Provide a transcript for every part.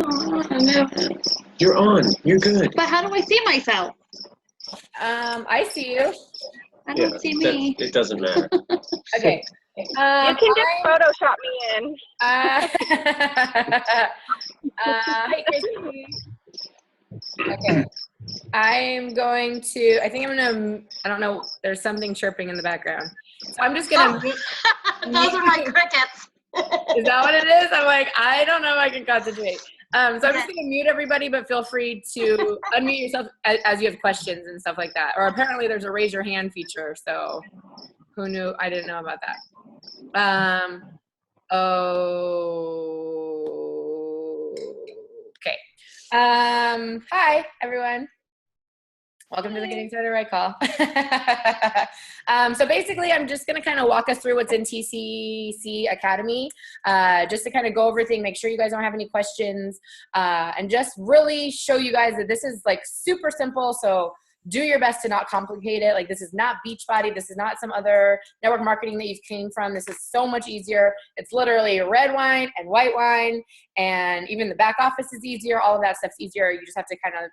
No. You're on. You're good. But how do I see myself? I see you. I don't see me. It doesn't matter. Okay. You can just Photoshop me in. Hi, Christy. Okay. I don't know, there's something chirping in the background. So I'm just going to Those are my crickets. Is that what it is? I'm like, I don't know if I can concentrate. So I'm just going to mute everybody, but feel free to unmute yourself as you have questions and stuff like that. Or apparently there's a raise your hand feature. So who knew? I didn't know about that. Okay. Hi, everyone. Welcome to the Getting Started Right call. So basically, I'm just going to kind of walk us through what's in TCC Academy, just to kind of go over things, make sure you guys don't have any questions, and just really show you guys that this is like super simple. So do your best to not complicate it. Like, this is not Beachbody. This is not some other network marketing that you've came from. This is so much easier. It's literally red wine and white wine, and even the back office is easier. All of that stuff's easier. You just have to kind of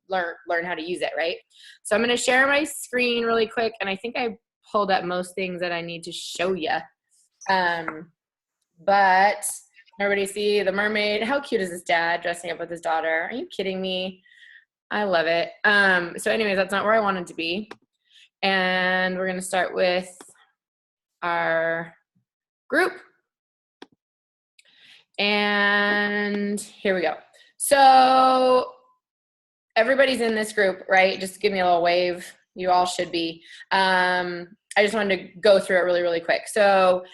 learn how to use it, right? So I'm going to share my screen really quick, and I think I pulled up most things that I need to show you. But everybody see the mermaid? How cute is this dad dressing up with his daughter? Are you kidding me? I love it. So anyways, that's not where I wanted to be. And we're going to start with our group. And here we go. So everybody's in this group, right? Just give me a little wave. You all should be. I just wanted to go through it really, really quick. So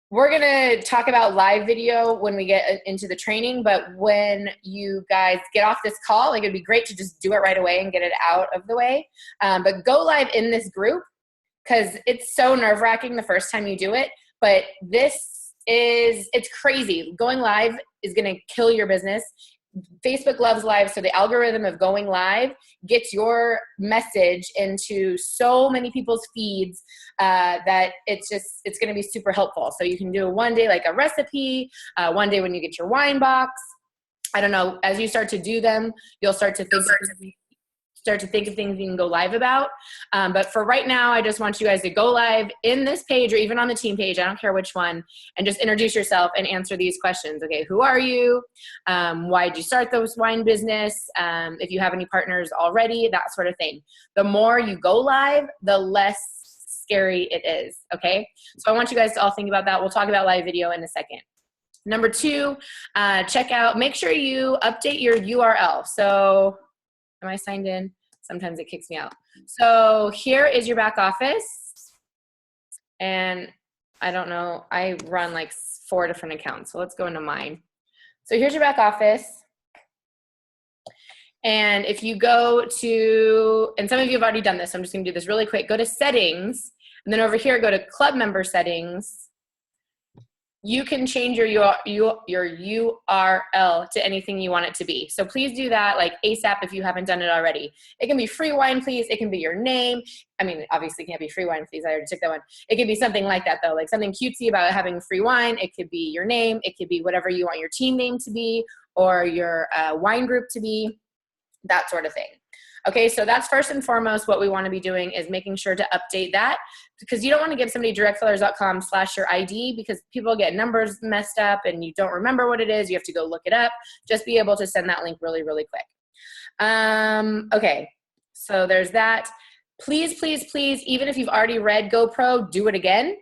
we're going to talk about live video when we get into the training, but when you guys get off this call, like, it'd be great to just do it right away and get it out of the way. But go live in this group, because it's so nerve-wracking the first time you do it. But it's crazy. Going live is going to kill your business. Facebook loves live, so the algorithm of going live gets your message into so many people's feeds that it's going to be super helpful. So you can do one day like a recipe, one day when you get your wine box. I don't know, as you start to do them, you'll start to think of things you can go live about. But for right now, I just want you guys to go live in this page or even on the team page, I don't care which one, and just introduce yourself and answer these questions. Okay, who are you? Why did you start this wine business? If you have any partners already, that sort of thing. The more you go live, the less scary it is, okay? So I want you guys to all think about that. We'll talk about live video in a second. Number two, make sure you update your URL. So am I signed in? Sometimes it kicks me out. So here is your back office. And I don't know, I run like 4 different accounts. So let's go into mine. So here's your back office. And if you go to, and some of you have already done this, so I'm just gonna do this really quick. Go to settings, and then over here, go to club member settings. You can change your URL to anything you want it to be. So please do that like ASAP if you haven't done it already. It can be free wine, please. It can be your name. I mean, obviously it can't be free wine, please. I already took that one. It could be something like that though, like something cutesy about having free wine. It could be your name. It could be whatever you want your team name to be or your wine group to be, that sort of thing. Okay, so that's first and foremost what we want to be doing is making sure to update that, because you don't want to give somebody directcellars.com/your ID because people get numbers messed up and you don't remember what it is. You have to go look it up. Just be able to send that link really, really quick. Okay, so there's that. Please, please, please, even if you've already read GoPro, do it again.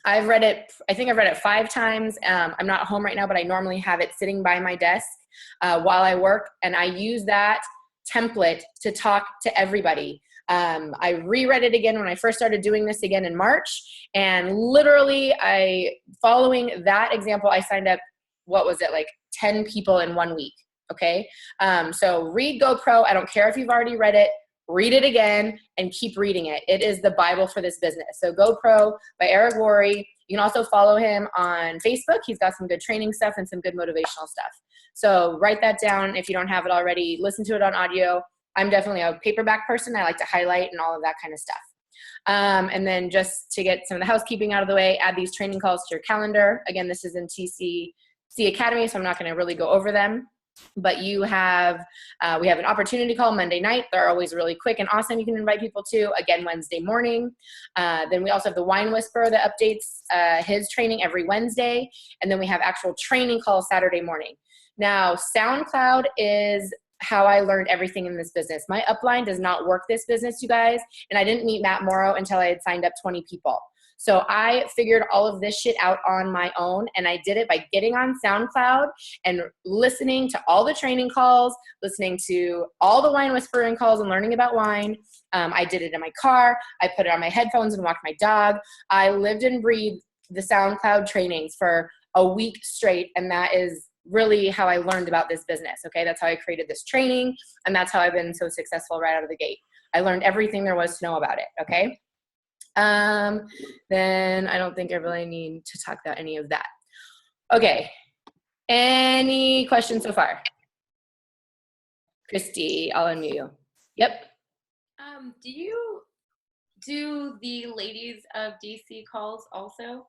I've read it, I think I've read it 5 times. I'm not home right now, but I normally have it sitting by my desk while I work, and I use that template to talk to everybody. I reread it again when I first started doing this again in March, and literally following that example, I signed up, what was it, like 10 people in 1 week, okay? So read GoPro. I don't care if you've already read it, read it again and keep reading it. It is the Bible for this business. So GoPro by Eric Worre. You can also follow him on Facebook. He's got some good training stuff and some good motivational stuff. So write that down if you don't have it already. Listen to it on audio. I'm definitely a paperback person. I like to highlight and all of that kind of stuff. And then just to get some of the housekeeping out of the way, add these training calls to your calendar. Again, this is in TCC Academy, so I'm not going to really go over them. But you have, we have an opportunity call Monday night. They're always really quick and awesome. You can invite people to, again, Wednesday morning. Then we also have the Wine Whisperer that updates his training every Wednesday. And then we have actual training calls Saturday morning. Now, SoundCloud is how I learned everything in this business. My upline does not work this business, you guys. And I didn't meet Matt Morrow until I had signed up 20 people. So I figured all of this shit out on my own, and I did it by getting on SoundCloud and listening to all the training calls, listening to all the wine whispering calls and learning about wine. I did it in my car. I put it on my headphones and walked my dog. I lived and breathed the SoundCloud trainings for a week straight, and that is really how I learned about this business, okay? That's how I created this training, and that's how I've been so successful right out of the gate. I learned everything there was to know about it, okay? Then I don't think I really need to talk about any of that. Okay. Any questions so far? Christy, I'll unmute you. Yep. Do you do the Ladies of DC calls also?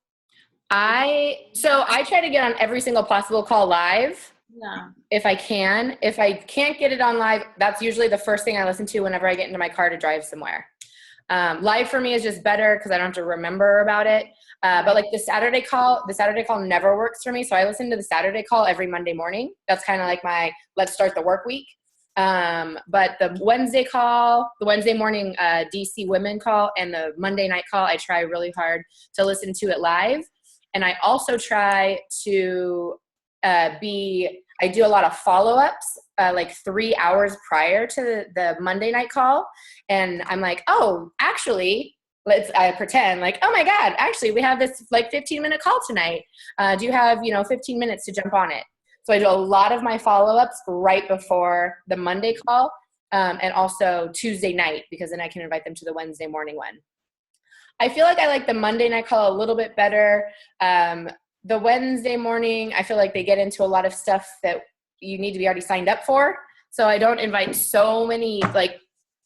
So I try to get on every single possible call live. Yeah. If I can. If I can't get it on live, that's usually the first thing I listen to whenever I get into my car to drive somewhere. Live for me is just better because I don't have to remember about it. But like the Saturday call never works for me. So I listen to the Saturday call every Monday morning. That's kind of like my, let's start the work week. But the Wednesday call, the Wednesday morning DC women call, and the Monday night call, I try really hard to listen to it live. And I also try to I do a lot of follow-ups like 3 hours prior to the Monday night call. And I'm like, oh, actually, I pretend like, oh my God, actually we have this like 15-minute call tonight. Do you have, 15 minutes to jump on it? So I do a lot of my follow-ups right before the Monday call and also Tuesday night, because then I can invite them to the Wednesday morning one. I feel like I like the Monday night call a little bit better. The Wednesday morning, I feel like they get into a lot of stuff that you need to be already signed up for. So I don't invite so many like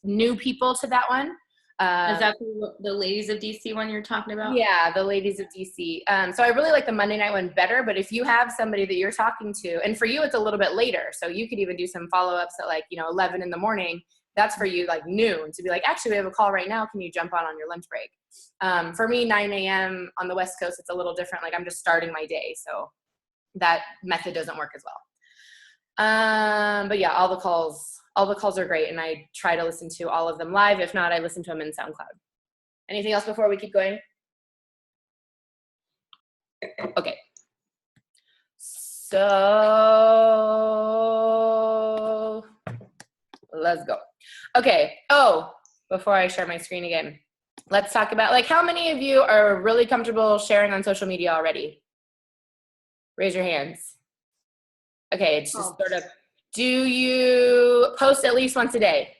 new people to that one. Is that the Ladies of DC one you're talking about? Yeah, the Ladies of DC. So I really like the Monday night one better, but if you have somebody that you're talking to, and for you it's a little bit later, so you could even do some follow-ups at like, 11 in the morning. That's for you like noon to be like, actually we have a call right now. Can you jump on your lunch break? For me, 9 a.m. on the West Coast, it's a little different. Like I'm just starting my day. So that method doesn't work as well. But yeah, all the calls are great. And I try to listen to all of them live. If not, I listen to them in SoundCloud. Anything else before we keep going? Okay. So let's go. Okay. Oh, before I share my screen again, let's talk about like how many of you are really comfortable sharing on social media already? Raise your hands. Okay, it's just sort of, do you post at least once a day?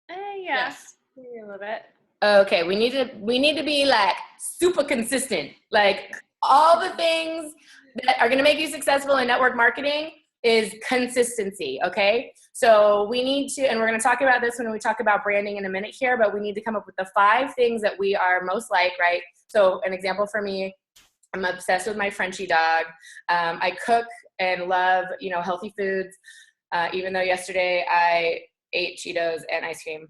Yes. Maybe a little bit. Okay, we need to be like super consistent. Like all the things that are gonna make you successful in network marketing is consistency, okay? So we need to, and we're gonna talk about this when we talk about branding in a minute here, but we need to come up with the 5 things that we are most like, right? So an example for me, I'm obsessed with my Frenchie dog. I cook and love, healthy foods, even though yesterday I ate Cheetos and ice cream.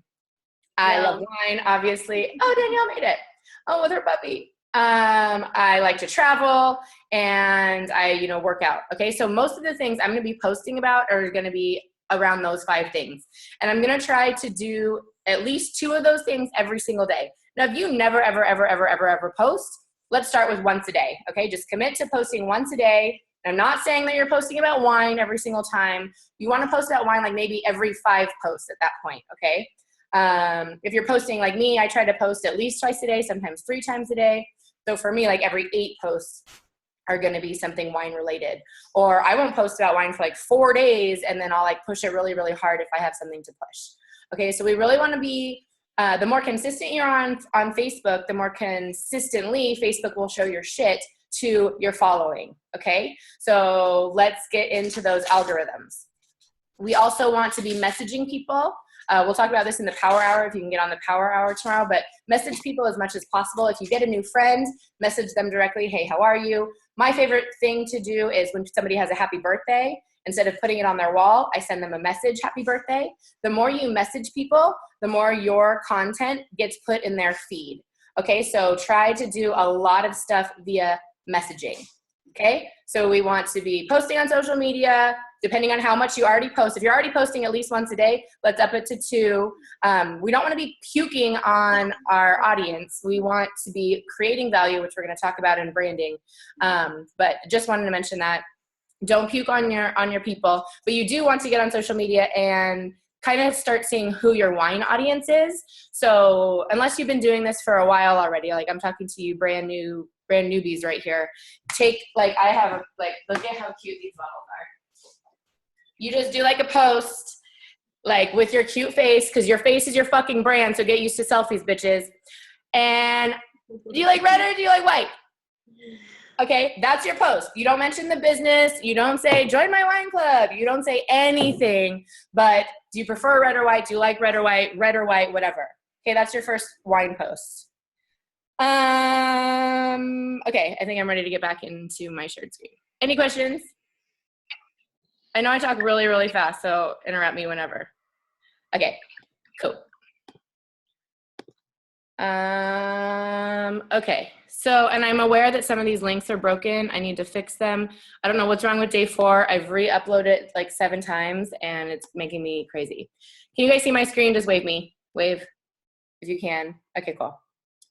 I love wine, obviously. Oh, Danielle made it. Oh, with her puppy. I like to travel and I, work out. Okay. So most of the things I'm going to be posting about are going to be around those 5 things. And I'm going to try to do at least 2 of those things every single day. Now, if you never, ever, ever, ever, ever, ever post, let's start with once a day. Okay. Just commit to posting once a day. I'm not saying that you're posting about wine every single time. You want to post about wine like maybe every 5 posts at that point. Okay. If you're posting like me, I try to post at least twice a day, sometimes 3 times a day. So for me, like every 8 posts are going to be something wine related, or I won't post about wine for like 4 days. And then I'll like push it really, really hard if I have something to push. Okay. So we really want to be, the more consistent you're on Facebook, the more consistently Facebook will show your shit to your following. Okay. So let's get into those algorithms. We also want to be messaging people. We'll talk about this in the Power Hour if you can get on the Power Hour tomorrow, but message people as much as possible. If you get a new friend, message them directly. Hey, how are you? My favorite thing to do is when somebody has a happy birthday Instead of putting it on their wall, I send them a message, happy birthday. The more you message people, the more your content gets put in their feed. Okay, so try to do a lot of stuff via messaging. Okay, so we want to be posting on social media, depending on how much you already post. If you're already posting at least once a day, let's up it to 2. We don't want to be puking on our audience. We want to be creating value, which we're going to talk about in branding. But just wanted to mention that. Don't puke on your people, but you do want to get on social media and kind of start seeing who your wine audience is. So unless you've been doing this for a while already, like I'm talking to you brand newbies right here, look at how cute these bottles are. You just do like a post, like with your cute face, because your face is your fucking brand, so get used to selfies, bitches. And do you like red or do you like white? Okay, that's your post. You don't mention the business. You don't say, join my wine club. You don't say anything, but do you prefer red or white? Do you like red or white, whatever. Okay, that's your first wine post. Okay, I think I'm ready to get back into my shared screen. Any questions? I know I talk really, really fast, so interrupt me whenever. Okay, cool. Okay, so, and I'm aware that some of these links are broken. I need to fix them. I don't know what's wrong with day 4. I've re-uploaded it like 7 times and it's making me crazy. Can you guys see my screen? Just wave me. Wave if you can. Okay, cool.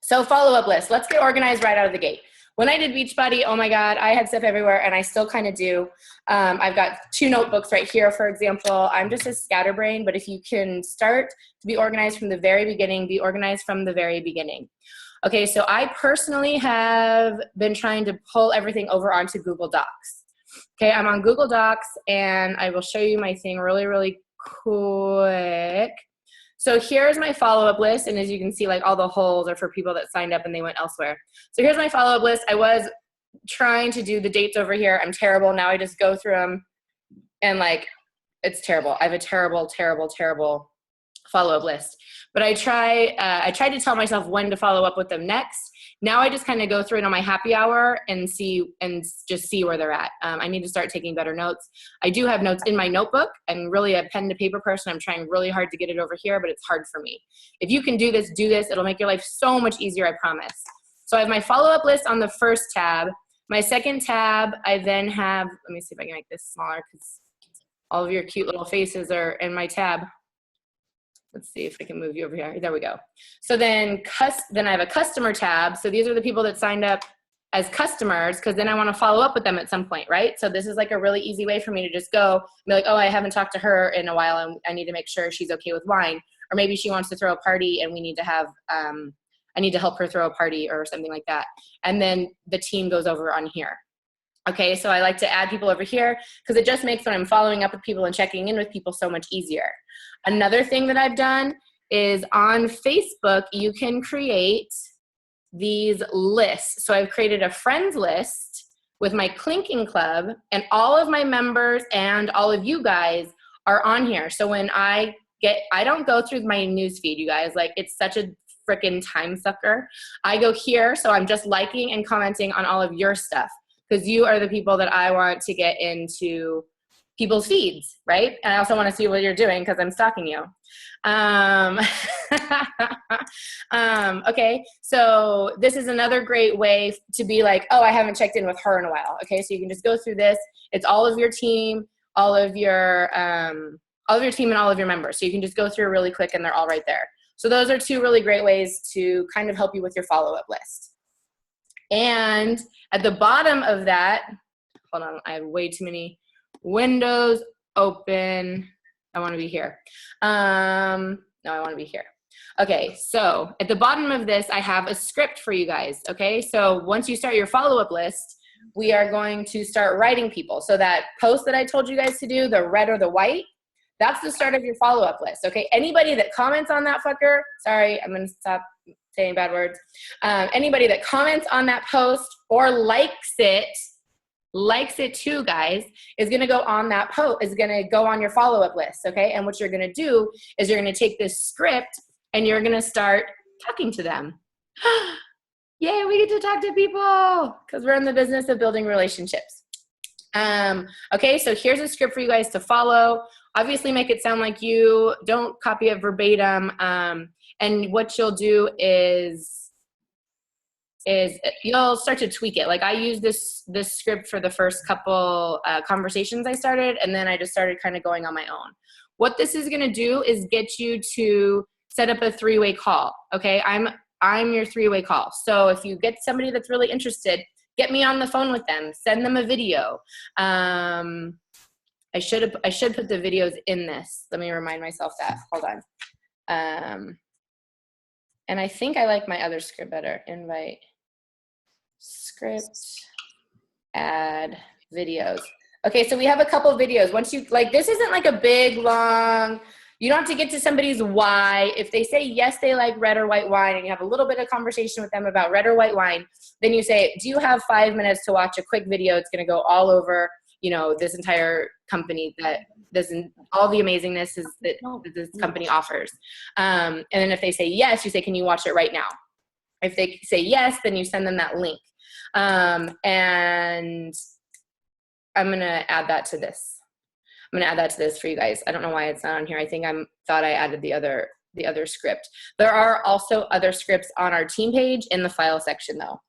So follow-up list. Let's get organized right out of the gate. When I did Beachbody, oh my God, I had stuff everywhere, and I still kind of do. I've got 2 notebooks right here, for example. I'm just a scatterbrain, but if you can start to be organized from the very beginning, be organized from the very beginning. Okay, so I personally have been trying to pull everything over onto Google Docs. Okay, I'm on Google Docs, and I will show you my thing really, really quick. So here's my follow-up list, and as you can see, like all the holes are for people that signed up and they went elsewhere. So here's my follow-up list. I was trying to do the dates over here. I'm terrible. Now I just go through them, and like, it's terrible. I have a terrible, terrible, terrible follow-up list. But I tried to tell myself when to follow up with them next. Now I just kind of go through it on my happy hour and just see where they're at. I need to start taking better notes. I do have notes in my notebook. I'm really a pen to paper person. I'm trying really hard to get it over here, but it's hard for me. If you can do this, do this. It'll make your life so much easier, I promise. So I have my follow-up list on the first tab. My second tab, I then have, let me see if I can make this smaller because all of your cute little faces are in my tab. Let's see if I can move you over here. There we go. So then I have a customer tab. So these are the people that signed up as customers, because then I want to follow up with them at some point, right? So this is like a really easy way for me to just go and be like, oh, I haven't talked to her in a while and I need to make sure she's okay with wine. Or maybe she wants to throw a party and we need to have, I need to help her throw a party or something like that. And then the team goes over on here. Okay, so I like to add people over here because it just makes when I'm following up with people and checking in with people so much easier. Another thing that I've done is on Facebook, you can create these lists. So I've created a friends list with my Clinking Club, and all of my members and all of you guys are on here. So when I don't go through my news feed, you guys, like it's such a freaking time sucker. I go here, so I'm just liking and commenting on all of your stuff, because you are the people that I want to get into people's feeds, right? And I also want to see what you're doing because I'm stalking you. Okay, so this is another great way to be like, oh, I haven't checked in with her in a while. Okay, so you can just go through this. It's all of your team, all of your team and all of your members. So you can just go through really quick and they're all right there. So those are 2 really great ways to kind of help you with your follow-up list. And at the bottom of that, hold on, I have way too many windows open. I want to be here. No, I want to be here. Okay, so at the bottom of this, I have a script for you guys. Okay, so once you start your follow-up list, we are going to start writing people. So that post that I told you guys to do, the red or the white, that's the start of your follow-up list. Okay, anybody that comments on that fucker, sorry, I'm going to stop saying bad words. Anybody that comments on that post or likes it too, guys, is going to go on that post, is going to go on your follow-up list, okay? And what you're going to do is you're going to take this script and you're going to start talking to them. Yay, we get to talk to people because we're in the business of building relationships. Okay, so here's a script for you guys to follow. Obviously make it sound like you. Don't copy it verbatim. And what you'll do is you'll start to tweak it. Like I used this script for the first couple conversations I started, and then I just started kind of going on my own. What this is gonna do is get you to set up a 3-way call, okay? I'm your 3-way call. So if you get somebody that's really interested, get me on the phone with them, send them a video. I should put the videos in this. Let me remind myself that, hold on. And I think I like my other script better. Invite, script, add videos. Okay, so we have a couple videos. Once you, like, this isn't like a big, long, you don't have to get to somebody's why. If they say yes, they like red or white wine, and you have a little bit of conversation with them about red or white wine, then you say, do you have 5 minutes to watch a quick video? It's gonna go all over, you know, this entire company that doesn't, all the amazingness is that this company offers. And then if they say yes, you say, can you watch it right now? If they say yes, then you send them that link. And I'm gonna add that to this. I'm gonna add that to this for you guys. I don't know why it's not on here. I think thought I added the other script. There are also other scripts on our team page in the file section though.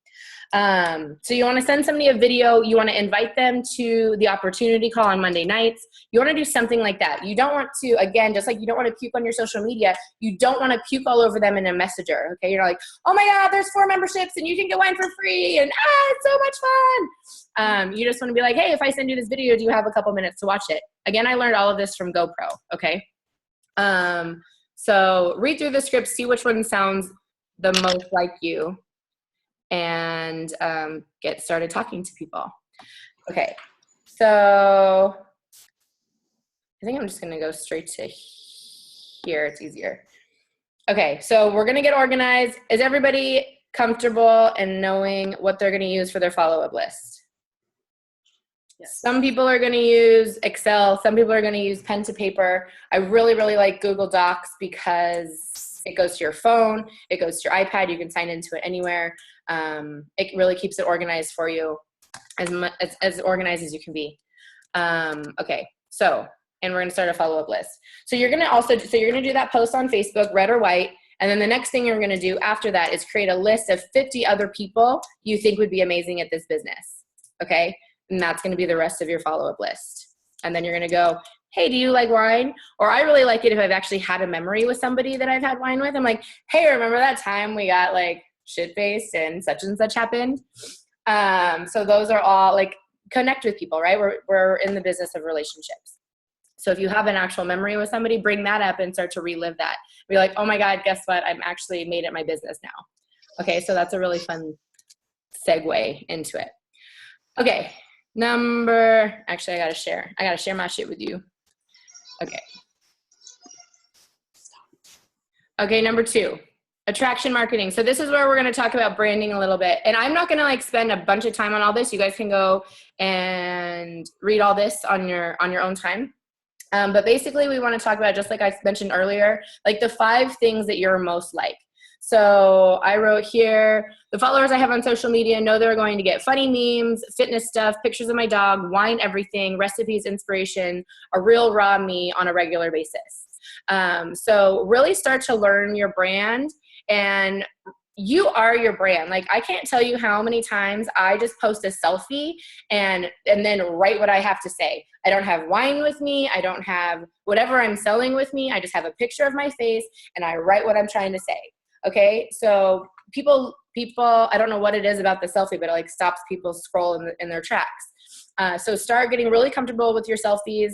So you want to send somebody a video, you want to invite them to the opportunity call on Monday nights. You want to do something like that. You don't want to, again, just like you don't want to puke on your social media, you don't want to puke all over them in a messenger. Okay. You're like, oh my God, there's 4 memberships and you can get wine for free. And it's so much fun. You just want to be like, hey, if I send you this video, do you have a couple minutes to watch it? Again, I learned all of this from GoPro. Okay. So read through the script, see which one sounds the most like you, and get started talking to people. Okay, so I think I'm just gonna go straight to here, it's easier. Okay, so we're gonna get organized. Is everybody comfortable in knowing what they're gonna use for their follow-up list? Yes. Some people are gonna use Excel, some people are gonna use pen to paper. I really, really like Google Docs because it goes to your phone, it goes to your iPad, you can sign into it anywhere. It really keeps it organized for you, as organized as you can be. Okay, so, and we're gonna start a follow-up list. So you're gonna do that post on Facebook, red or white, and then the next thing you're gonna do after that is create a list of 50 other people you think would be amazing at this business, okay? And that's gonna be the rest of your follow-up list. And then you're gonna go, hey, do you like wine? Or I really like it if I've actually had a memory with somebody that I've had wine with. I'm like, hey, remember that time we got like shit-faced and such happened? So those are all like, connect with people, right? We're in the business of relationships. So if you have an actual memory with somebody, bring that up and start to relive that. Be like, oh my God, guess what? I'm actually made it my business now. Okay, so that's a really fun segue into it. Okay, actually I gotta share my shit with you. Okay, number 2. Attraction marketing. So this is where we're going to talk about branding a little bit. And I'm not going to like spend a bunch of time on all this. You guys can go and read all this on your own time. But basically we want to talk about, just like I mentioned earlier, like the 5 things that you're most like. So I wrote here, the followers I have on social media know they're going to get funny memes, fitness stuff, pictures of my dog, wine, everything, recipes, inspiration, a real raw me on a regular basis. So really start to learn your brand. And you are your brand. Like, I can't tell you how many times I just post a selfie and then write what I have to say. I don't have wine with me. I don't have whatever I'm selling with me. I just have a picture of my face and I write what I'm trying to say. Okay. So people, I don't know what it is about the selfie, but it like stops people scroll in their tracks. So start getting really comfortable with your selfies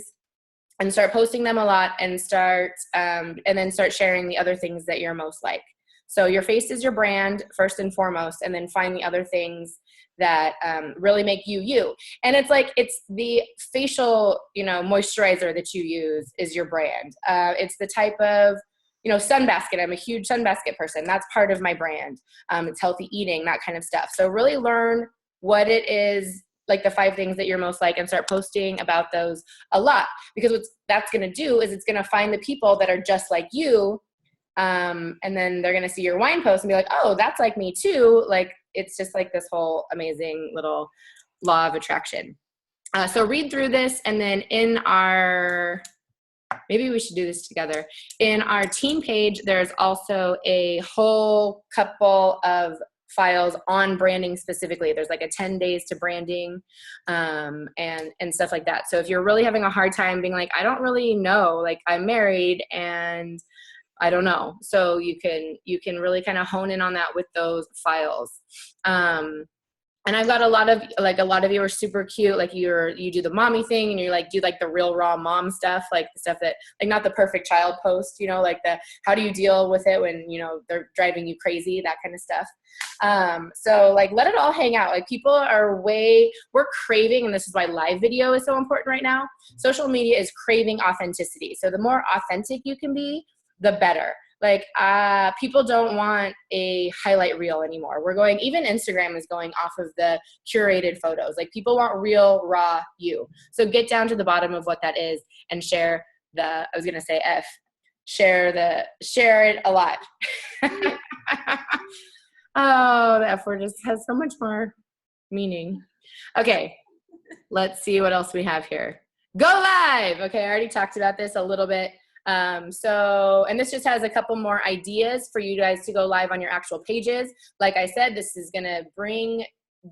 and start posting them a lot, and then start sharing the other things that you're most like. So your face is your brand first and foremost, and then find the other things that really make you you. And it's like, it's the facial, moisturizer that you use is your brand. It's the type of, sunbasket. I'm a huge sunbasket person. That's part of my brand. It's healthy eating, that kind of stuff. So really learn what it is, like the 5 things that you're most like, and start posting about those a lot, because what that's going to do is it's going to find the people that are just like you. And then they're going to see your wine post and be like, oh, that's like me too. Like, it's just like this whole amazing little law of attraction. So read through this, and then in our, maybe we should do this together. In our team page, there's also a whole couple of files on branding specifically. There's like a 10 days to branding and stuff like that. So if you're really having a hard time being like, I don't really know, like I'm married and I don't know. So you can really kind of hone in on that with those files. And I've got a lot of you are super cute. Like you do the mommy thing and you like do like the real raw mom stuff, like the stuff that like not the perfect child post, you know, like the how do you deal with it when, you know, they're driving you crazy, that kind of stuff. So like let it all hang out. Like people we're craving, and this is why live video is so important right now. Social media is craving authenticity. So the more authentic you can be, the better. Like people don't want a highlight reel anymore. Even Instagram is going off of the curated photos. Like people want real, raw you. So get down to the bottom of what that is and share share it a lot. Oh, the F word just has so much more meaning. Okay, let's see what else we have here. Go live. Okay, I already talked about this a little bit. And this just has a couple more ideas for you guys to go live on your actual pages. Like I said, this is going to bring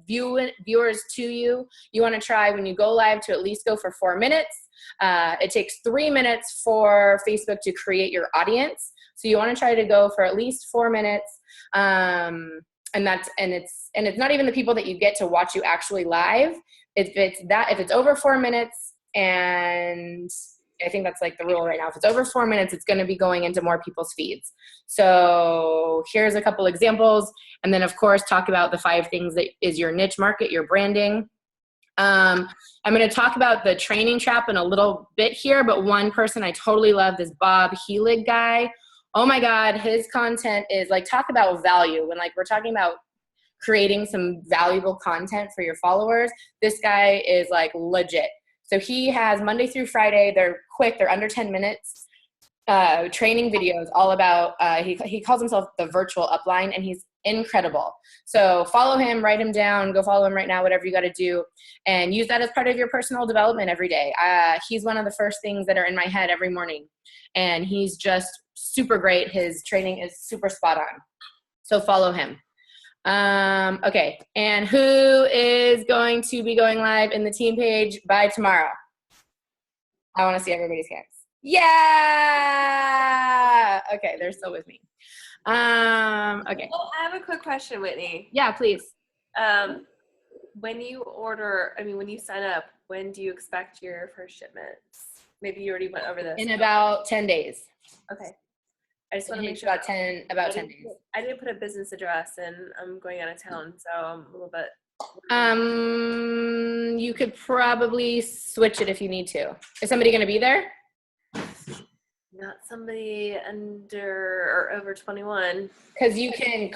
viewers to you. You want to try when you go live to at least go for 4 minutes. It takes 3 minutes for Facebook to create your audience. So you want to try to go for at least 4 minutes. And it's not even the people that you get to watch you actually live. If it's over 4 minutes, and I think that's like the rule right now. If it's over 4 minutes, it's going to be going into more people's feeds. So here's a couple examples. And then of course, talk about the 5 things that is your niche market, your branding. I'm going to talk about the training trap in a little bit here, but one person I totally love, this Bob Helig guy. Oh my God, his content is like, talk about value. When like we're talking about creating some valuable content for your followers, this guy is like legit. So he has Monday through Friday. They're quick. They're under 10 minutes. Training videos all about, he calls himself the virtual upline, and he's incredible. So follow him, write him down, go follow him right now, whatever you got to do, and use that as part of your personal development every day. He's one of the first things that are in my head every morning, and he's just super great. His training is super spot on. So follow him. Okay, and who is going to be going live in the team page by tomorrow? I want to see everybody's hands. Yeah! Okay, they're still with me. Okay. Well, I have a quick question, Whitney. Yeah, please. When you sign up, when do you expect your first shipments? Maybe you already went over this. In about 10 days. Okay. I just want to make sure. About 10 days. I didn't put a business address, and I'm going out of town, so I'm a little bit. You could probably switch it if you need to. Is somebody going to be there? Not somebody under or over 21. Because you can,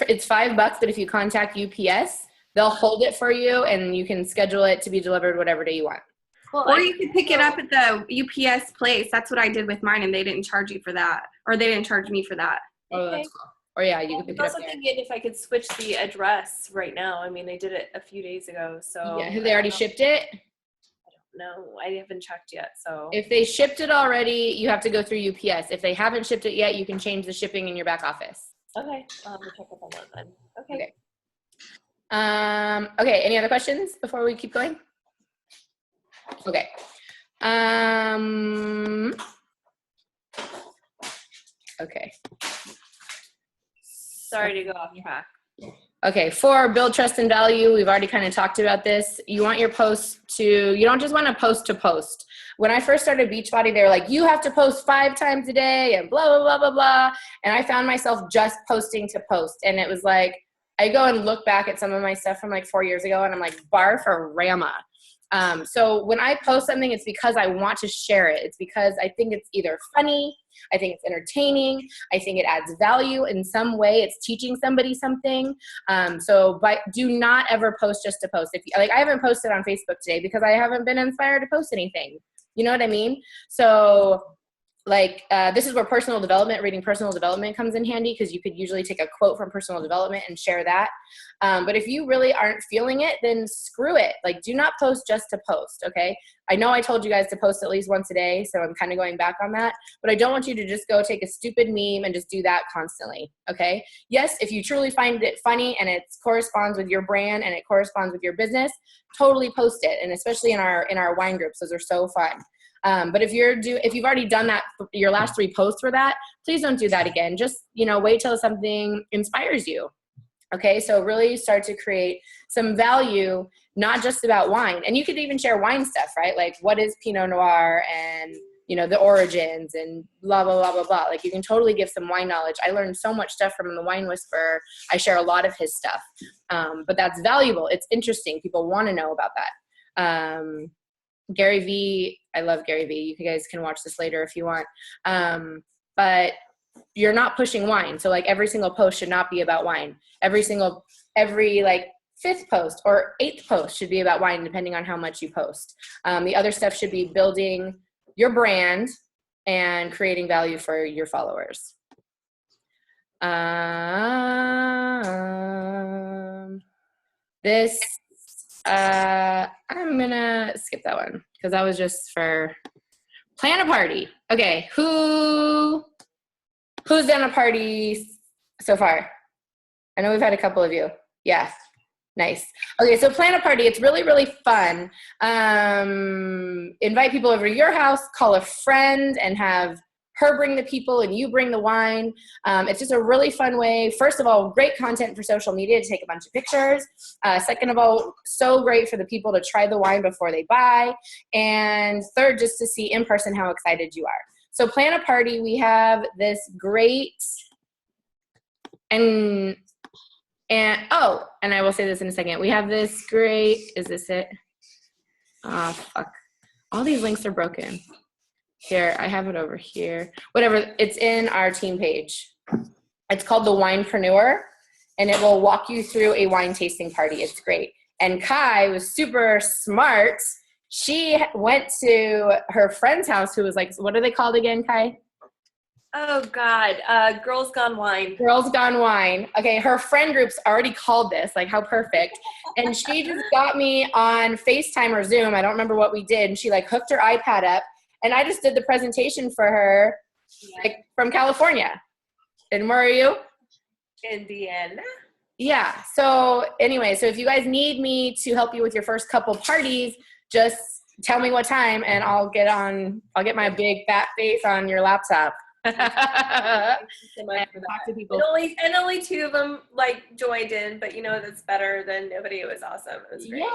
it's $5, but if you contact UPS, they'll hold it for you, and you can schedule it to be delivered whatever day you want. Well, or you could pick it up at the UPS place. That's what I did with mine, and they didn't charge you for that, or they didn't charge me for that. Oh, that's cool. Or yeah, you can pick it up. I was also thinking if I could switch the address right now. I mean, they did it a few days ago, so. Yeah, have they already shipped it? No, I haven't checked yet. So if they shipped it already, you have to go through UPS. If they haven't shipped it yet, you can change the shipping in your back office. Okay, I'll have to check up on that then. Okay. Okay, any other questions before we keep going? Okay. Okay. Sorry to go off track. Okay, for build trust and value, we've already kind of talked about this. You want your posts you don't just want to post. When I first started Beachbody, they were like, you have to post 5 times a day and blah, blah, blah, blah, blah. And I found myself just posting to post. And it was like, I go and look back at some of my stuff from like 4 years ago, and I'm like, barf or rama. So when I post something, it's because I want to share it. It's because I think it's either funny, I think it's entertaining, I think it adds value in some way, it's teaching somebody something. Do not ever post just to post. I haven't posted on Facebook today because I haven't been inspired to post anything. You know what I mean? So this is where reading personal development comes in handy, because you could usually take a quote from personal development and share that. But if you really aren't feeling it, then screw it. Like, do not post just to post, okay? I know I told you guys to post at least once a day, so I'm kind of going back on that. But I don't want you to just go take a stupid meme and just do that constantly, okay? Yes, if you truly find it funny and it corresponds with your brand and it corresponds with your business, totally post it. And especially in our wine groups, those are so fun. But if you've already done that, your last 3 posts for that, please don't do that again. Just, wait till something inspires you. Okay. So really start to create some value, not just about wine. And you could even share wine stuff, right? Like, what is Pinot Noir, and, the origins, and blah, blah, blah, blah, blah. Like, you can totally give some wine knowledge. I learned so much stuff from the Wine Whisperer. I share a lot of his stuff. But that's valuable. It's interesting. People want to know about that. Gary Vee, I love Gary Vee. You guys can watch this later if you want. But you're not pushing wine. So like, every single post should not be about wine. Every like 5th post or 8th post should be about wine, depending on how much you post. The other stuff should be building your brand and creating value for your followers. I'm gonna skip that one because that was just for plan a party. Okay, who's done a party so far? I know we've had a couple of you. Yeah, nice. Okay, so plan a party. It's really, really fun. Invite people over to your house, call a friend, and have her bring the people and you bring the wine. It's just a really fun way. First of all, great content for social media to take a bunch of pictures. Second of all, so great for the people to try the wine before they buy. And third, just to see in person how excited you are. So plan a party. We have this great, and I will say this in a second. We have this great, is this it? Oh, fuck. All these links are broken. Here, I have it over here. Whatever, it's in our team page. It's called the Winepreneur, and it will walk you through a wine tasting party. It's great. And Kai was super smart. She went to her friend's house who was like, what are they called again, Kai? Oh, God. Girls Gone Wine. Girls Gone Wine. Okay, her friend group's already called this. Like, how perfect. And she just got me on FaceTime or Zoom. I don't remember what we did. And she, like, hooked her iPad up. And I just did the presentation for her, like, from California. And where are you? Indiana. Yeah. So anyway, so if you guys need me to help you with your first couple parties, just tell me what time and I'll get my big fat face on your laptop. Thank you so much for that. And only 2 of them like joined in, but that's better than nobody. It was awesome. It was great.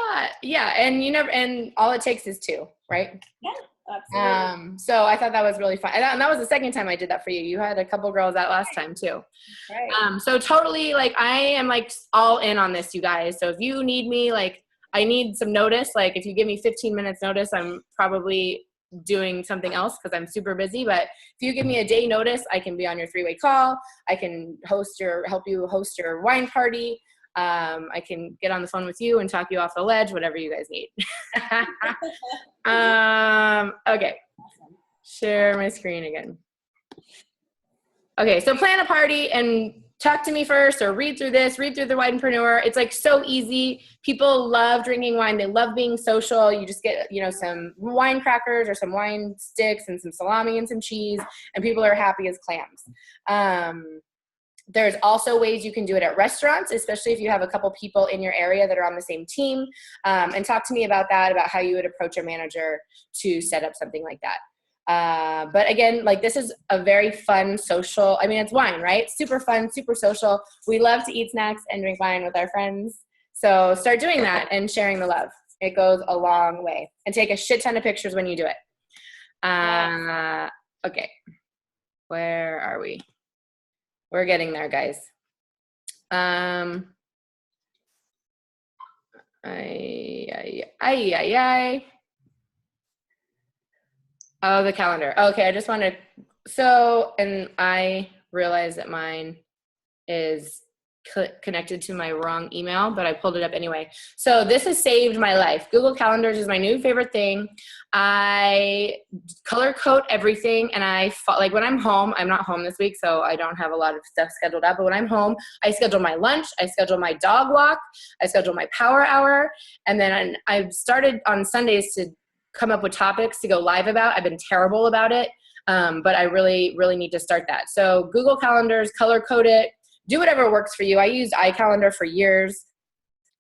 Yeah. And all it takes is 2, right? Yeah. Absolutely. So I thought that was really fun. And that was the second time I did that for you. You had a couple girls that last time too. Right. So totally, like, I am like all in on this, you guys. So if you need me, like, I need some notice. Like, if you give me 15 minutes notice, I'm probably doing something else because I'm super busy. But if you give me a day notice, I can be on your 3-way call. I can help you host your wine party. I can get on the phone with you and talk you off the ledge, whatever you guys need. Okay. Share my screen again. Okay, so plan a party and talk to me first, or read through the Winepreneur. It's like so easy. People love drinking wine. They love being social. You just get, some wine crackers or some wine sticks and some salami and some cheese, and people are happy as clams. There's also ways you can do it at restaurants, especially if you have a couple people in your area that are on the same team. And talk to me about that, about how you would approach a manager to set up something like that. But again, like, this is a very fun social, it's wine, right? Super fun, super social. We love to eat snacks and drink wine with our friends. So start doing that and sharing the love. It goes a long way. And take a shit ton of pictures when you do it. Okay. Where are we? We're getting there, guys. Oh, the calendar. Okay, I just want to, and I realize that mine is connected to my wrong email, but I pulled it up anyway. So this has saved my life. Google Calendars is my new favorite thing. I color code everything, and like when I'm home, I'm not home this week, so I don't have a lot of stuff scheduled out, but when I'm home, I schedule my lunch, I schedule my dog walk, I schedule my power hour, and then I've started on Sundays to come up with topics to go live about. I've been terrible about it, but I really, really need to start that. So Google Calendars, color code it, do whatever works for you. I used iCalendar for years.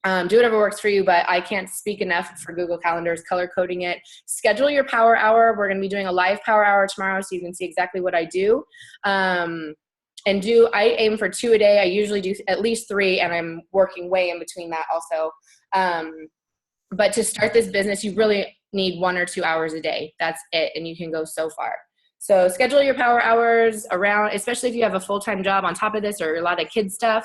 Do whatever works for you, but I can't speak enough for Google Calendars, color coding it. Schedule your power hour. We're going to be doing a live power hour tomorrow, so you can see exactly what I do. I aim for 2 a day. I usually do at least 3, and I'm working way in between that also. But to start this business, you really need 1 or 2 hours a day. That's it, and you can go so far. So schedule your power hours around, especially if you have a full-time job on top of this or a lot of kid stuff,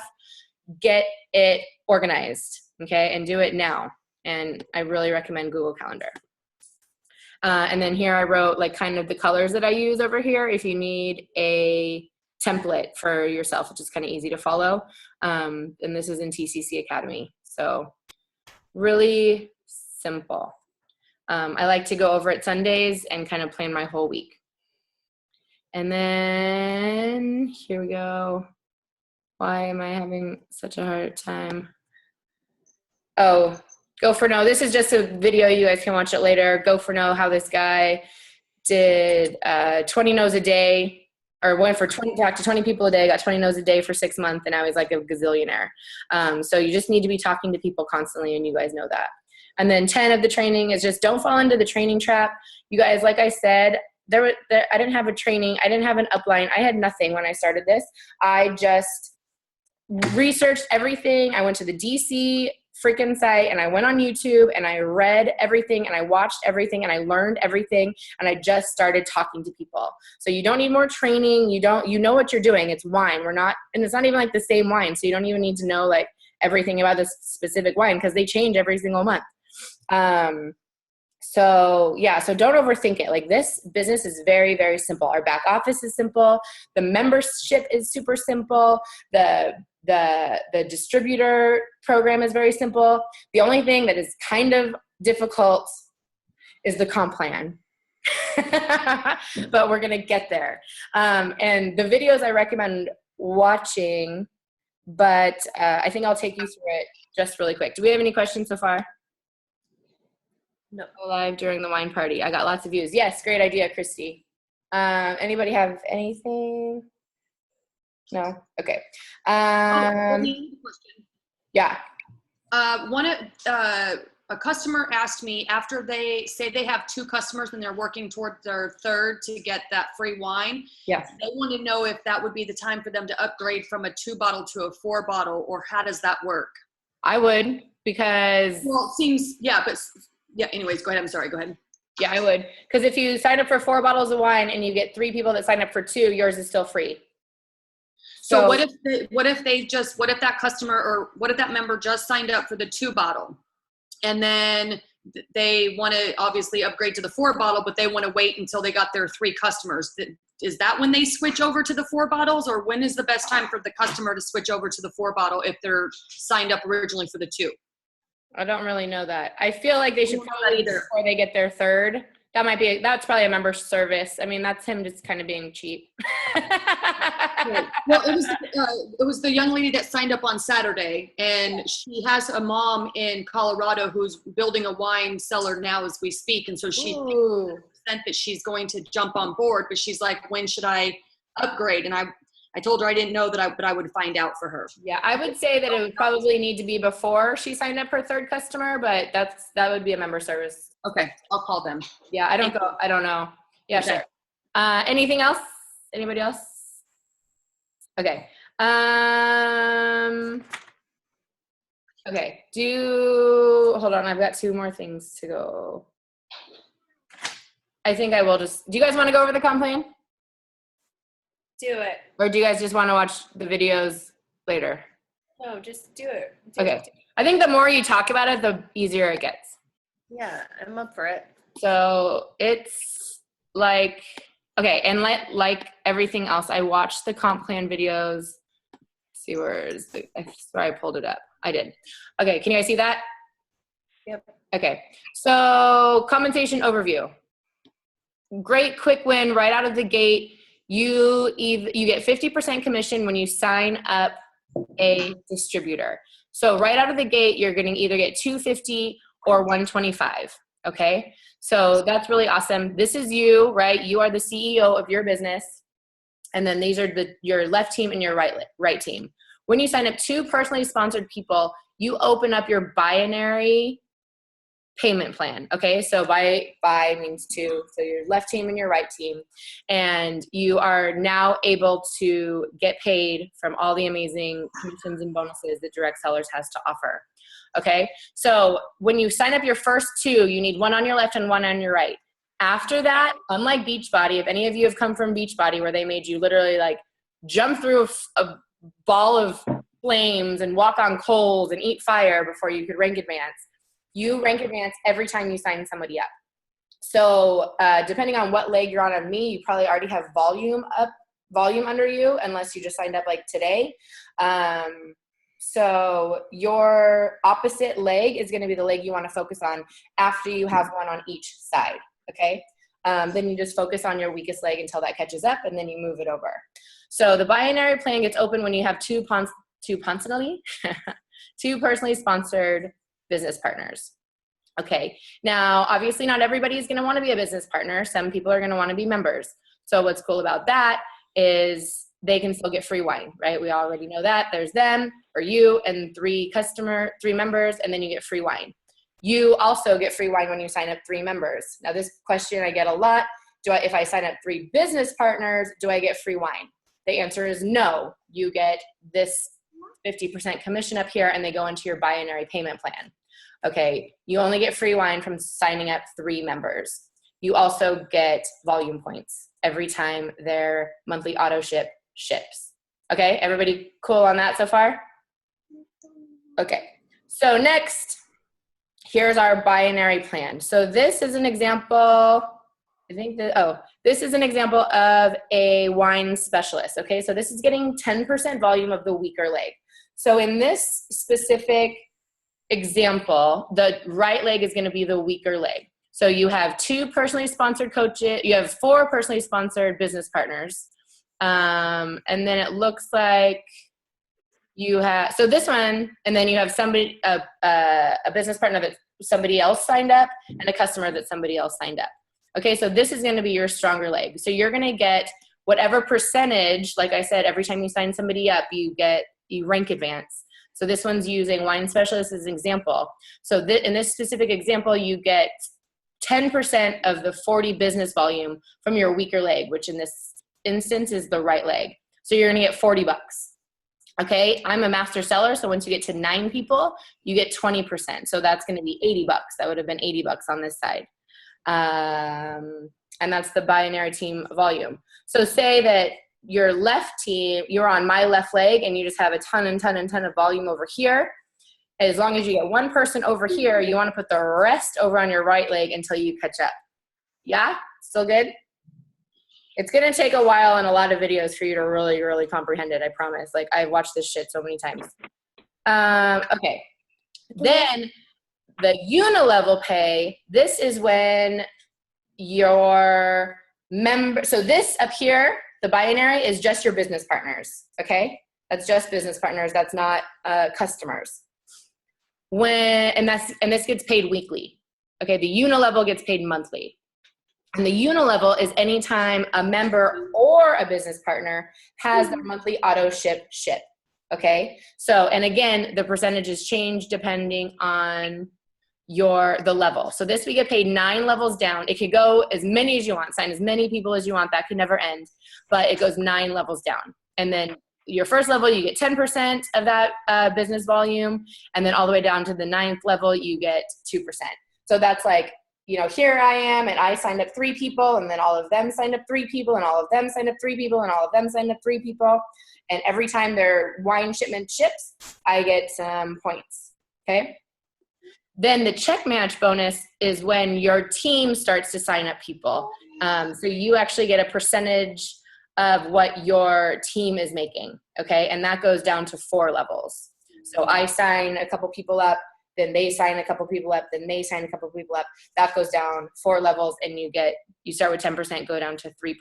get it organized, okay, and do it now. And I really recommend Google Calendar. And then here I wrote like kind of the colors that I use over here if you need a template for yourself, which is kind of easy to follow. And this is in TCC Academy. So really simple. I like to go over it Sundays and kind of plan my whole week. And then here we go. Why am I having such a hard time? Oh, Go for No. This is just a video. You guys can watch it later. Go for No, how this guy did 20 no's a day, or went for 20, talked to 20 people a day, got 20 no's a day for 6 months, and now he's like a gazillionaire. So you just need to be talking to people constantly, and you guys know that. And then 10 of the training is just don't fall into the training trap. You guys, like I said, I didn't have a training. I didn't have an upline. I had nothing when I started this. I just researched everything. I went to the DC freaking site, and I went on YouTube, and I read everything, and I watched everything, and I learned everything, and I just started talking to people. So you don't need more training. You know what you're doing. It's wine. And it's not even like the same wine. So you don't even need to know like everything about this specific wine, because they change every single month. So don't overthink it. Like, this business is very, very simple. Our back office is simple. The membership is super simple. The distributor program is very simple. The only thing that is kind of difficult is the comp plan. But we're going to get there. And the videos I recommend watching, but I think I'll take you through it just really quick. Do we have any questions so far? No. Go live during the wine party. I got lots of views. Yes, great idea, Christy. Anybody have anything? No? Okay. Yeah. A customer asked me, after they say they have 2 customers and they're working toward their third to get that free wine. Yes. They want to know if that would be the time for them to upgrade from a 2-bottle to a 4-bottle, or how does that work? I would, because... Well, it seems, anyways, go ahead. I'm sorry. Go ahead. Yeah, I would. Because if you sign up for 4 bottles of wine and you get 3 people that sign up for 2, yours is still free. So what if that customer, or what if that member just signed up for the 2-bottle, and then they want to obviously upgrade to the 4-bottle, but they want to wait until they got their 3 customers? Is that when they switch over to the 4 bottles, or when is the best time for the customer to switch over to the 4-bottle if they're signed up originally for the 2? I don't really know that. I feel like they should probably, before they get their 3rd. That's probably a member service. I mean, that's him just kind of being cheap. Right. Well, it was the young lady that signed up on Saturday, and she has a mom in Colorado who's building a wine cellar now as we speak. And so she said that she's going to jump on board, but she's like, when should I upgrade? And I told her I didn't know that, but I would find out for her. Yeah, I would say that it would probably need to be before she signed up her 3rd customer, but that would be a member service. Okay, I'll call them. Yeah, I don't know. Yeah, okay. Sure. Anything else? Anybody else? Okay. Okay. Hold on. I've got 2 more things to go. I think I will do you guys want to go over the comp plan? Do it. Or do you guys just want to watch the videos later? No, just do it. Okay. I think the more you talk about it, the easier it gets. Yeah, I'm up for it. So it's like, okay, and like everything else, I watched the comp plan videos see where is the, I swear I pulled it up. I did. Okay, can you guys see that? Yep. Okay, so compensation overview. Great quick win right out of the gate. You get 50% commission when you sign up a distributor. So right out of the gate, you're going to either get $250 or $125. Okay, so that's really awesome. This is you, right? You are the CEO of your business, and then these are your left team and your right team. When you sign up 2 personally sponsored people, you open up your binary payment plan. Okay, so by means 2, so your left team and your right team, and you are now able to get paid from all the amazing commissions and bonuses that Direct Cellars has to offer. Okay, so when you sign up your first 2, you need 1 on your left and 1 on your right. After that, unlike Beachbody, if any of you have come from Beachbody where they made you literally like jump through a ball of flames and walk on coals and eat fire before you could rank advance, you rank advance every time you sign somebody up. So depending on what leg you're on me, you probably already have volume under you, unless you just signed up like today. So your opposite leg is going to be the leg you want to focus on after you have 1 on each side. Okay. Then you just focus on your weakest leg until that catches up, and then you move it over. So the binary plan gets open when you have two personally sponsored business partners. Okay, now obviously not everybody is going to want to be a business partner. Some people are going to want to be members. So what's cool about that is they can still get free wine, right? We already know that. There's them or you and 3 members, and then you get free wine. You also get free wine when you sign up 3 members. Now this question I get a lot, if I sign up 3 business partners, do I get free wine? The answer is no. You get this 50% commission up here, and they go into your binary payment plan. Okay, you only get free wine from signing up 3 members. You also get volume points every time their monthly auto ship ships. Okay, everybody cool on that so far? Okay, so next, here's our binary plan. So this is an example, this is an example of a wine specialist. Okay, so this is getting 10% volume of the weaker leg. So in this specific example, the right leg is going to be the weaker leg. So you have 2 personally sponsored coaches, you have 4 personally sponsored business partners. And then it looks like you have, so this one, and then you have somebody, a business partner that somebody else signed up, and a customer that somebody else signed up. Okay, so this is going to be your stronger leg. So you're going to get whatever percentage, like I said, every time you sign somebody up, you rank advance. So this one's using wine specialist as an example. So in this specific example, you get 10% of the 40 business volume from your weaker leg, which in this instance is the right leg. So you're gonna get $40. Okay, I'm a master seller, so once you get to 9 people, you get 20%. So that's gonna be $80. That would have been $80 on this side. And that's the binary team volume. So say that your left team, you're on my left leg, and you just have a ton of volume over here. As long as you get 1 person over here, you want to put the rest over on your right leg until you catch up. Yeah? Still good? It's going to take a while and a lot of videos for you to really, really comprehend it, I promise. Like, I've watched this shit so many times. Okay. Then the unilevel pay, this is when your member, so this up here, the binary is just your business partners, okay? That's just business partners. That's not customers. And this gets paid weekly, okay? The unilevel gets paid monthly. And the unilevel is anytime a member or a business partner has their monthly auto ship, okay? So, and again, the percentages change depending on the level. So this we get paid 9 levels down. It could go as many as you want, sign as many people as you want. That could never end, but it goes 9 levels down. And then your first level, you get 10% of that business volume. And then all the way down to the 9th level, you get 2%. So that's like, you know, here I am, and I signed up 3 people, and then all of them signed up 3 people, and all of them signed up 3 people, and all of them signed up 3 people. And every time their wine shipment ships, I get some points, okay? Then the check match bonus is when your team starts to sign up people. So you actually get a percentage of what your team is making, okay? And that goes down to 4 levels. So I sign a couple people up, then they sign a couple people up, then they sign a couple people up. That goes down 4 levels, and you start with 10%, go down to 3%.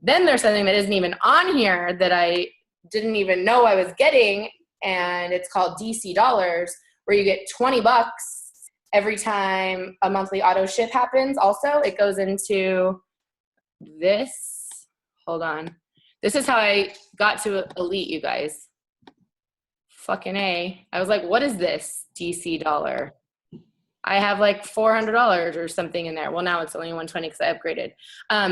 Then there's something that isn't even on here that I didn't even know I was getting, and it's called DC dollars, where you get $20 every time a monthly auto ship happens. Also, it goes into this. Hold on. This is how I got to Elite, you guys. Fucking A. I was like, what is this DC dollar? I have like $400 or something in there. Well, now it's only $120 because I upgraded.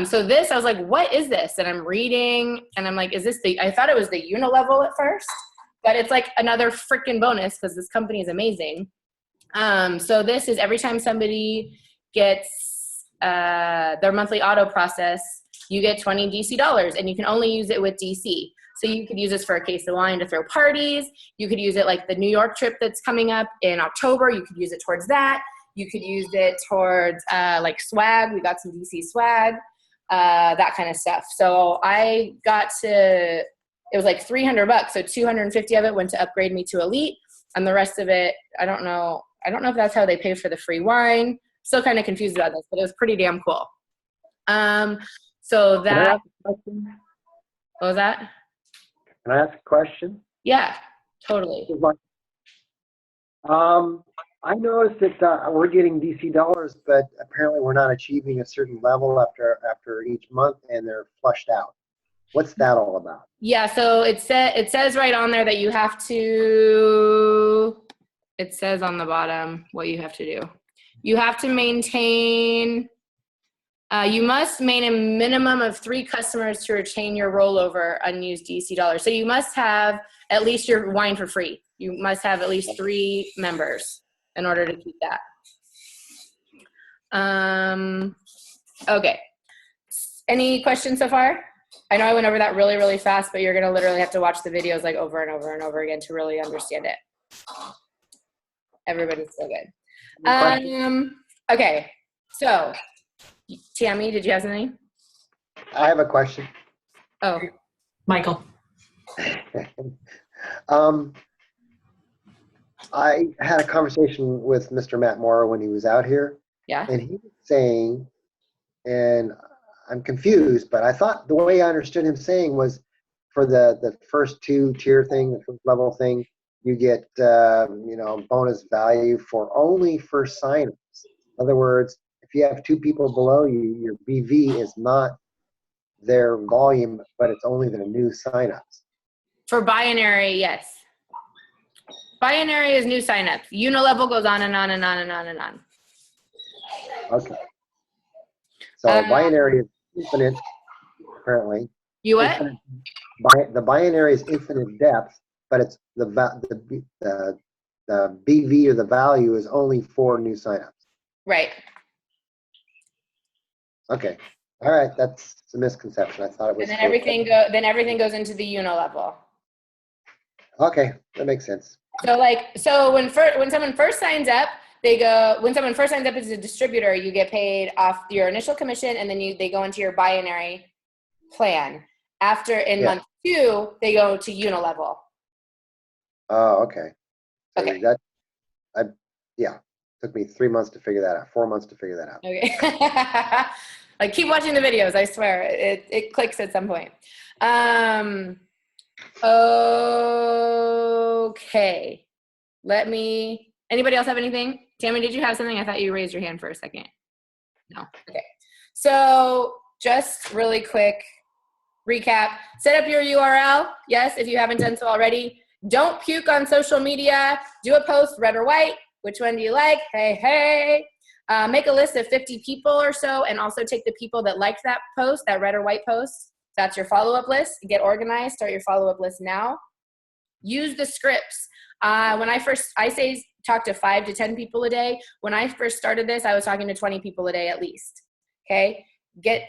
So this, I was like, what is this? And I'm reading, and I'm like, is this I thought it was the Unilevel at first, but it's like another freaking bonus because this company is amazing. So this is every time somebody gets their monthly auto process, you get 20 DC dollars, and you can only use it with DC. So you could use this for a case of wine to throw parties. You could use it like the New York trip that's coming up in October. You could use it towards that. You could use it towards like swag. We got some DC swag, that kind of stuff. So I got to, it was like $300. So 250 of it went to upgrade me to Elite, and the rest of it, I don't know if that's how they pay for the free wine. Still kind of confused about this, but it was pretty damn cool. So that, what was that? Can I ask a question? Yeah, totally. I noticed that we're getting DC dollars, but apparently we're not achieving a certain level after each month, and they're flushed out. What's that all about? Yeah, so it says right on there that you have to, it says on the bottom what you have to do. You have to maintain, you must maintain a minimum of 3 customers to retain your rollover unused DC dollars. So you must have at least your wine for free. You must have at least 3 members in order to keep that. Okay. Any questions so far? I know I went over that really, really fast, but you're going to literally have to watch the videos like over and over and over again to really understand it. Everybody's so good. Okay. So, Tammy, did you have something? I have a question. Oh. Michael. I had a conversation with Mr. Matt Morrow when he was out here. Yeah. And he was saying, and I'm confused, but I thought the way I understood him saying was for the first 2-tier thing, the first level thing, you get bonus value for only first signups. In other words, if you have 2 people below you, your BV is not their volume, but it's only their new signups. For binary, yes. Binary is new signups. Unilevel goes on and on and on and on and on. Okay. So binary is infinite, apparently. You what? The binary is infinite depth, but it's the BV or the value is only for new signups. Right. Okay. All right. That's a misconception. I thought it was. And then everything goes into the Unilevel. Okay, that makes sense. So when someone first signs up, when someone first signs up as a distributor, you get paid off your initial commission, and then they go into your binary plan. After month 2, they go to Unilevel. Oh, okay. So okay. Took me 3 months to figure that out. 4 months to figure that out. Okay. Like, keep watching the videos. I swear it clicks at some point. Okay. Anybody else have anything? Tammy, did you have something? I thought you raised your hand for a second. No. Okay. So just really quick recap. Set up your URL. Yes, if you haven't done so already. Don't puke on social media. Do a post, red or white. Which one do you like? Hey. Make a list of 50 people or so, and also take the people that liked that post, that red or white post. That's your follow-up list. Get organized. Start your follow-up list now. Use the scripts. I say talk to 5 to 10 people a day. When I first started this, I was talking to 20 people a day at least. Okay?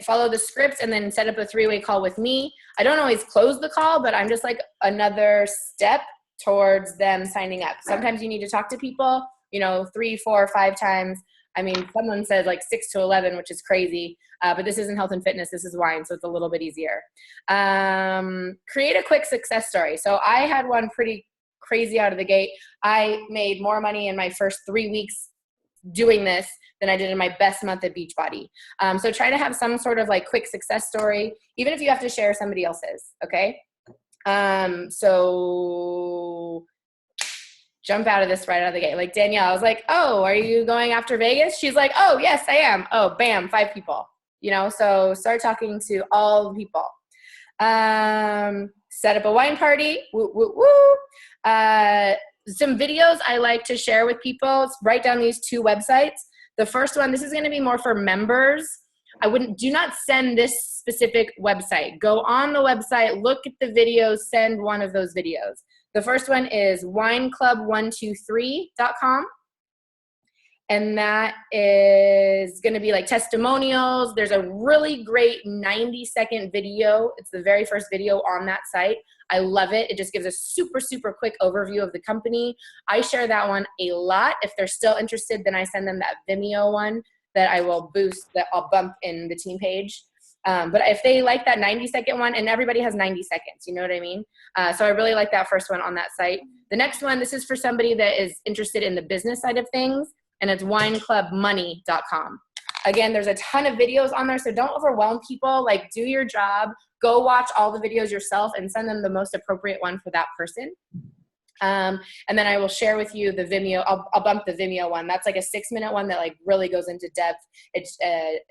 Follow the scripts and then set up a 3-way call with me. I don't always close the call, but I'm just like another step towards them signing up. Sometimes you need to talk to people, 3, 4, 5 times. I mean, someone says like 6 to 11, which is crazy, but this isn't health and fitness. This is wine, so it's a little bit easier. Create a quick success story. So I had one pretty crazy out of the gate. I made more money in my first 3 weeks doing this than I did in my best month at Beachbody. So try to have some sort of like quick success story, even if you have to share somebody else's, okay? So jump out of this right out of the gate. Like Danielle, I was like, oh, are you going after Vegas? She's like, oh, yes, I am. Oh, bam, 5 people, you know? So start talking to all the people. Set up a wine party. Woo, woo, woo. Some videos I like to share with people. Write down these 2 websites. The first one, this is going to be more for members. Do not send this specific website. Go on the website, look at the videos, send one of those videos. The first one is wineclub123.com. And that is going to be like testimonials. There's a really great 90-second video. It's the very first video on that site. I love it. It just gives a super, super quick overview of the company. I share that one a lot. If they're still interested, then I send them that Vimeo one that I will boost, that I'll bump in the team page. But if they like that 90-second one, and everybody has 90 seconds, you know what I mean? So I really like that first one on that site. The next one, this is for somebody that is interested in the business side of things, and it's wineclubmoney.com. Again, there's a ton of videos on there, so don't overwhelm people. Like, do your job. Go watch all the videos yourself and send them the most appropriate one for that person. And then I will share with you the Vimeo. I'll bump the Vimeo one. That's like a 6-minute one that like really goes into depth. It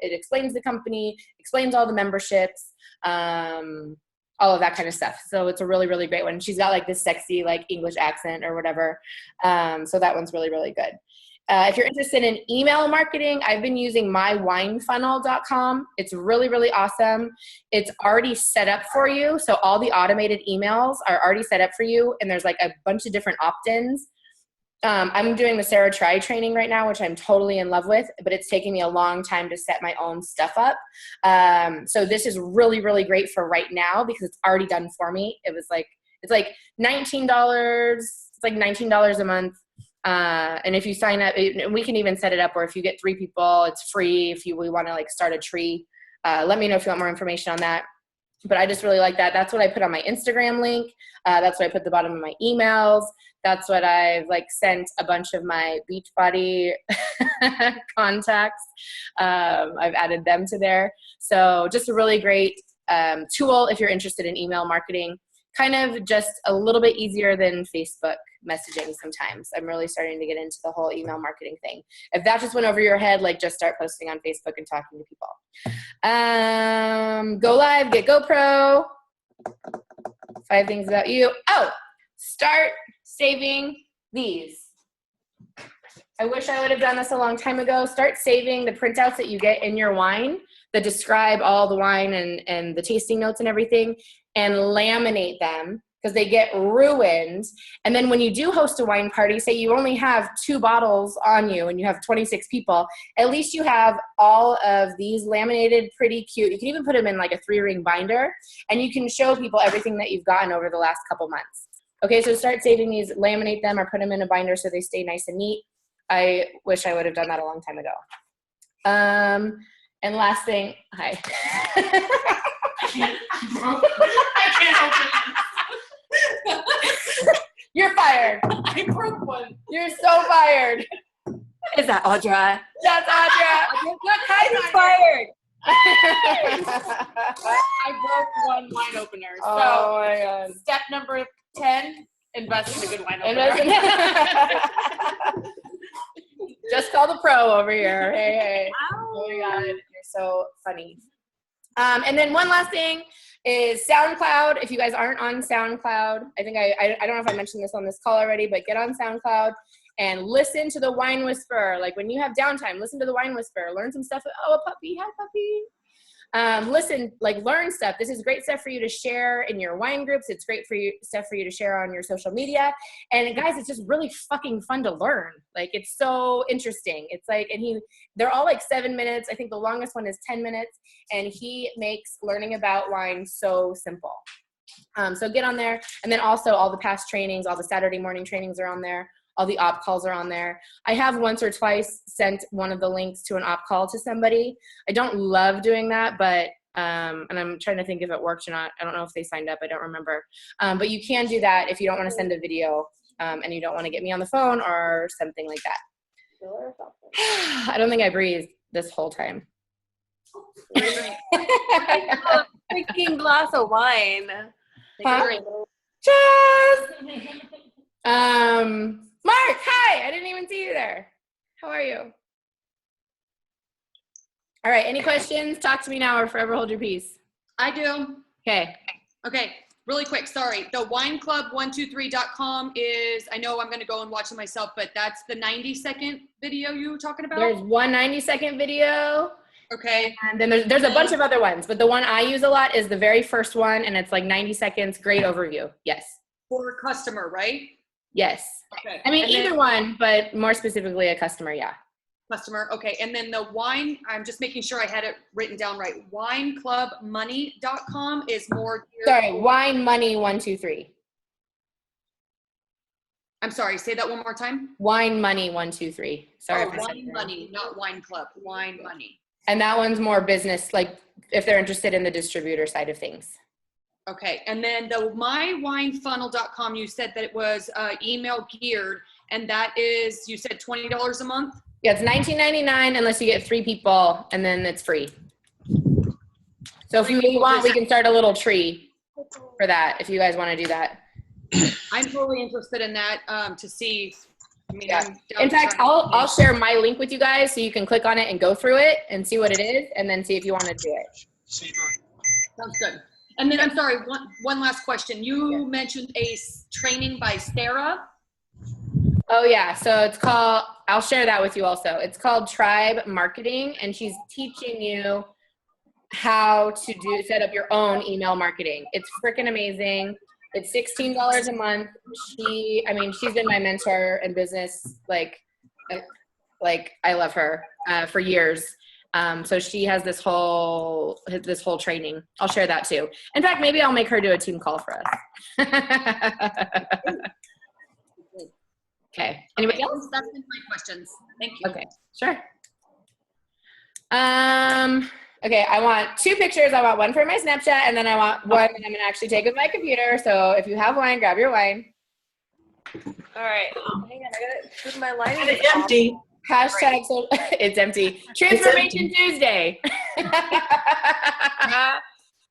explains the company, explains all the memberships, all of that kind of stuff. So it's a really, really great one. She's got like this sexy like English accent or whatever. So that one's really, really good. If you're interested in email marketing, I've been using mywinefunnel.com. It's really, really awesome. It's already set up for you. So all the automated emails are already set up for you. And there's like a bunch of different opt-ins. I'm doing the Sarah Try training right now, which I'm totally in love with, but it's taking me a long time to set my own stuff up. So this is really, really great for right now because it's already done for me. It's like $19. It's like $19 a month. And if you sign up, we can even set it up where if you get 3 people, it's free. If we want to like start a tree, let me know if you want more information on that. But I just really like that. That's what I put on my Instagram link. That's what I put at the bottom of my emails. That's what I've like sent a bunch of my Beachbody contacts. I've added them to there. So just a really great tool if you're interested in email marketing. Kind of just a little bit easier than Facebook messaging sometimes. I'm really starting to get into the whole email marketing thing. If that just went over your head, like just start posting on Facebook and talking to people. Go live, get GoPro. 5 things about you. Oh, start saving these. I wish I would have done this a long time ago. Start saving the printouts that you get in your wine that describe all the wine and the tasting notes and everything, and laminate them because they get ruined. And then when you do host a wine party, say you only have 2 bottles on you and you have 26 people, at least you have all of these laminated, pretty cute. You can even put them in like a 3-ring binder, and you can show people everything that you've gotten over the last couple months. Okay, so start saving these, laminate them, or put them in a binder so they stay nice and neat. I wish I would have done that a long time ago. And last thing, hi. I can't open it. You're fired. I broke one. You're so fired. Is that Audra? That's Audra. Look, hi, I broke one wine opener. So oh my God. step number 10, invest in a good wine opener. Just call the pro over here. Hey. Oh my God, you're so funny. And then one last thing is SoundCloud. If you guys aren't on SoundCloud, I think I don't know if I mentioned this on this call already, but get on SoundCloud and listen to the Wine Whisperer. Like when you have downtime, listen to the Wine Whisperer. Learn some stuff. Oh, a puppy. Hi, puppy. Listen, like learn stuff. This is great stuff for you to share in your wine groups. It's great for you, stuff for you to share on your social media. And guys, it's just really fucking fun to learn. Like it's so interesting. It's like, and they're all like 7 minutes. I think the longest one is 10 minutes. And he makes learning about wine so simple. So get on there. And then also all the past trainings, all the Saturday morning trainings are on there. All the op calls are on there. I have once or twice sent one of the links to an op call to somebody. I don't love doing that, but and I'm trying to think if it worked or not. I don't know if they signed up. I don't remember. But you can do that if you don't want to send a video and you don't want to get me on the phone or something like that. I don't think I breathed this whole time. Freaking glass of wine. Huh? Cheers! Mark, hi! I didn't even see you there. How are you? All right, any questions? Talk to me now or forever hold your peace. I do. Okay. Okay, really quick, sorry. The wineclub123.com is, I know I'm going to go and watch it myself, but that's the 90-second video you were talking about? There's one 90-second video. Okay. And then there's a bunch of other ones, but the one I use a lot is the very first one, and it's like 90 seconds, great overview. Yes. For a customer, right? Yes. Okay. I mean, And either then- one, but more specifically a customer, yeah. Customer, okay. And then the wine, I'm just making sure I had it written down right. Wineclubmoney.com is more geared- Sorry, wine money 123. I'm sorry, say that one more time. Wine money 123. Sorry. Oh, if I said Wine it wrong. Money, not Wine Club. Wine Money. And that one's more business, like if they're interested in the distributor side of things. Okay, and then the mywinefunnel.com, you said that it was email geared, and that is, you said $20 a month? Yeah, it's $19.99 unless you get 3 people, and then it's free. So if you want, we can start a little tree for that, if you guys want to do that. I'm totally interested in that to see. I mean, Yeah. I'm In fact, down- I'll share my link with you guys so you can click on it and go through it and see what it is, and then see if you want to do it. Sounds good. And then I'm sorry, one last question. You mentioned a training by Sarah. Oh yeah, so it's called, I'll share that with you also. It's called Tribe Marketing, and she's teaching you how to set up your own email marketing. It's freaking amazing. It's $16 a month. She's been my mentor in business, like I love her for years. So she has this whole training. I'll share that too. In fact, maybe I'll make her do a team call for us. Okay. Anybody else? That's been my questions. Thank you. Okay, sure. Okay, I want 2 pictures. I want one for my Snapchat, and then I want one that I'm gonna actually take with my computer. So if you have wine, grab your wine. All right. Hang on, I gotta put my lighting. It's empty. Hashtag so it's empty. Transformation Tuesday.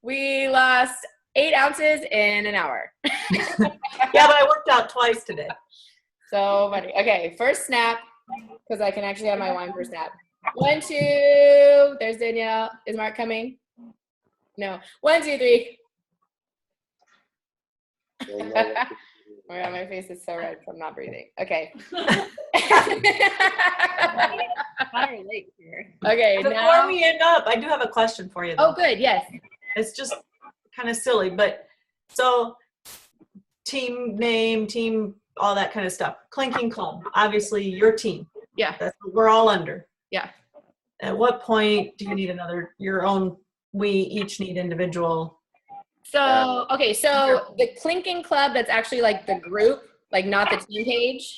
We lost 8 ounces in an hour. Yeah, but I worked out twice today. So funny. Okay, first snap, because I can actually have my wine for snap. 1, 2. There's Danielle. Is Mark coming? No. 1, 2, 3. Oh my God, my face is so red from not breathing. Okay. Okay, Before now. we end up, I do have a question for you. Oh, Though. good. Yes. It's just kind of silly, but so team name, team, all that kind of stuff. Clinking Club, obviously your team. Yeah. That's what we're all under. Yeah. At what point do you need your own, we each need individual? So, okay, so the Clinking Club, that's actually like the group, like not the team page.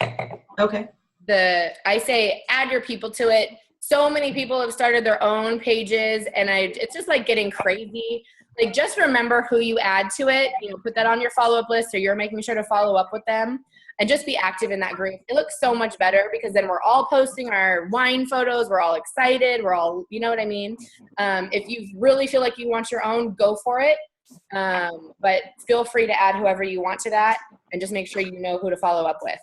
Okay. I say add your people to it. So many people have started their own pages, and it's just like getting crazy. Like, just remember who you add to it. Put that on your follow-up list, or you're making sure to follow up with them, and just be active in that group. It looks so much better because then we're all posting our wine photos. We're all excited. We're all, you know what I mean? If you really feel like you want your own, go for it. But feel free to add whoever you want to that, and just make sure you know who to follow up with.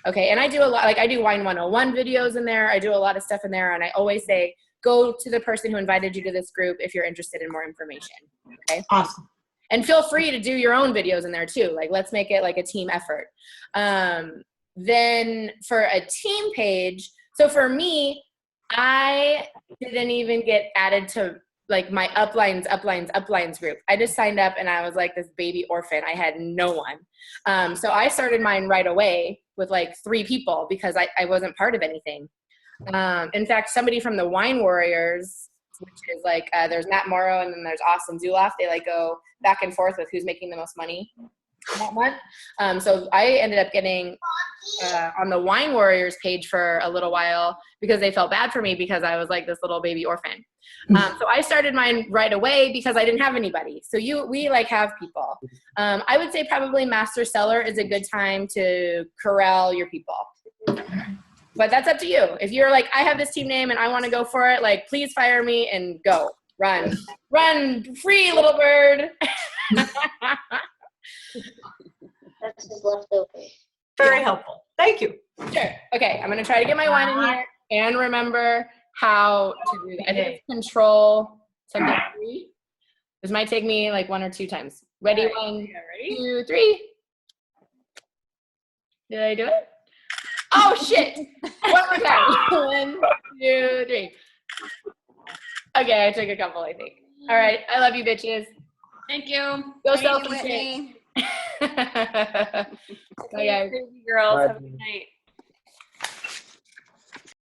Okay, and I do a lot, like I do Wine 101 videos in there. I do a lot of stuff in there, and I always say, go to the person who invited you to this group if you're interested in more information. Okay. Awesome. And feel free to do your own videos in there too. Like, let's make it like a team effort. Then for a team page, so for me, I didn't even get added to like my uplines group. I just signed up and I was like this baby orphan. I had no one. So I started mine right away with like 3 people because I wasn't part of anything. In fact, somebody from the Wine Warriors, which is like, there's Matt Morrow and then there's Austin Zuloff. They like go back and forth with who's making the most money that month. So I ended up getting on the Wine Warriors page for a little while because they felt bad for me because I was like this little baby orphan. So I started mine right away because I didn't have anybody. So we like have people. I would say probably Master Cellar is a good time to corral your people. But that's up to you. If you're like, I have this team name and I want to go for it, like, please fire me and go. Run. Run, free little bird. That's just left over. Very helpful. Thank you. Sure. Okay, I'm going to try to get my wine in here and remember how to do that. I think it's control something 3. This might take me like 1 or 2 times. Ready? Right. 1, Yeah, ready? 2, 3. Did I do it? Oh, shit. 1 more time. 1, 2, 3. Okay, I took a couple, I think. All right. I love you, bitches. Thank you. Go Thank sell you, some shit. Whitney. Bye, guys. Girls, Bye. have a good night.